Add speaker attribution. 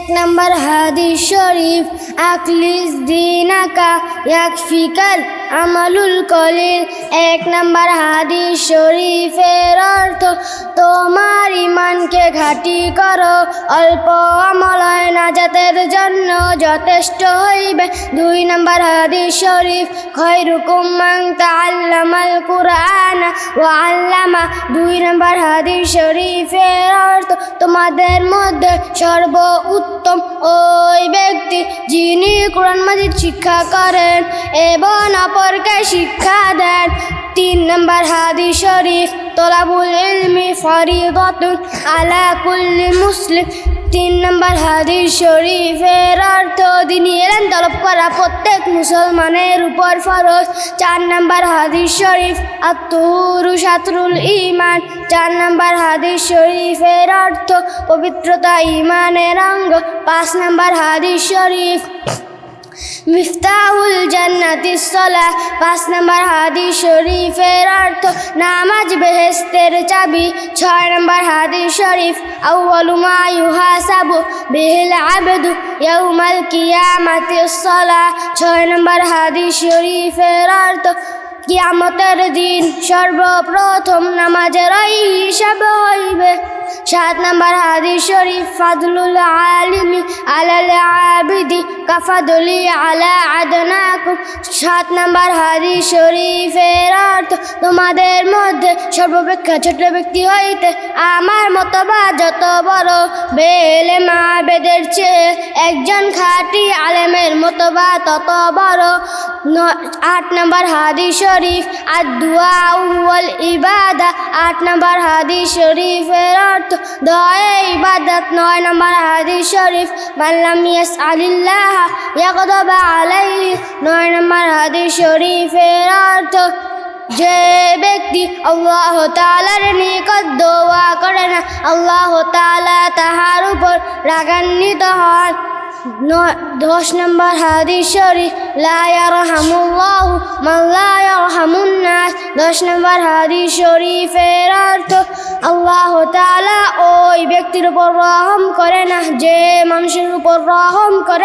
Speaker 1: এক নম্বর হাদিস শরীফ, আখলিস দীনাকা ইয়াকফিকাল আমালুল কলিল। এক নম্বর হাদিস শরীফের অর্থ, তোমার ইমানকে ঘাঁটি করো, অল্প আমলয় নাজাতের জন্য যথেষ্ট হইবে। দুই নম্বর হাদিস শরীফ, খয়রুকুম মান তাআল্লামাল কুরআন ওয়া আল্লামা। দুই নম্বর হাদিস শরীফের অর্থ, তোমাদের মধ্যে সর্ব উত্তম ওই ব্যক্তি যিনি কোরআন মাজিদ শিক্ষা করেন এবং অপরকে শিক্ষা দেন। তিন নম্বর হাদিস শরীফ, তলাবুল ইলমি ফরিদাতুন আলা কুল্লি মুসলিম। তিন নম্বর হাদিস শরীফের অর্থ, দ্বীনি ইলম তলব করা প্রত্যেক মুসলমানের উপর ফরজ। চার নম্বর হাদিস শরীফ, আত-তুহুরু শাতরুল ঈমান। চার নম্বর হাদিস শরীফের অর্থ, পবিত্রতা ঈমানের অঙ্গ। পাঁচ নম্বর হাদিস শরীফ, মিফতাহুল জান্নাতিস সালাহ। পাঁচ নম্বর হাদিস শরীফের অর্থ, নামাজ বেহেশতের চাবি। ছয় নম্বর হাদিস শরীফ, আউয়ালু মা ইউহাসাবু বিহিল আবদু ইয়াউমাল কিয়ামাতিস সালাহ। ছয় নম্বর হাদিস শরীফের অর্থ, কিয়ামতের দিন সর্বপ্রথম নামাজেরই হিসাব হইবে। সাত নম্বর হাদিস শরীফ, ফাদলুল আলিমি আলাল আবিদি কাফাদুলি আলা আদনাকুম। সাত নম্বর হাদিস শরীফের অর্থ, তোমাদের মধ্যে সর্বাপেক্ষা ছোট ব্যক্তি হইতে আমার মতবা যত বড়, বেলেম আবেদের চেয়ে একজন খাঁটি আলেমের মতবা তত বড়। আট নম্বর হাদিস শরীফ, আদ-দুআ ওয়াল ইবাদা। আট নম্বর হাদিস শরীফের অর্থ, দোয়া ইবাদত। নয় নম্বর হাদিস শরীফ, মান লাম ইয়াসআলিল্লাহ ইয়াগদাব আলাইহি। নয় নম্বর হাদিস শরীফের অর্থ, যে ব্যক্তি আল্লাহ তাআলার নিকট দোয়া করে না, আল্লাহ তাআলা তাহার উপর রাগান্বিত হন। দশ নম্বর হাদিস শরীফ, লা ইয়ারহামুল্লাহু মান লা ইয়ারহামুন নাস। দশ নম্বর হাদিস শরীফের অর্থ, আল্লাহ তাআলা ওই ব্যক্তির উপর রহম করে না যে মানুষের উপর রহম করে।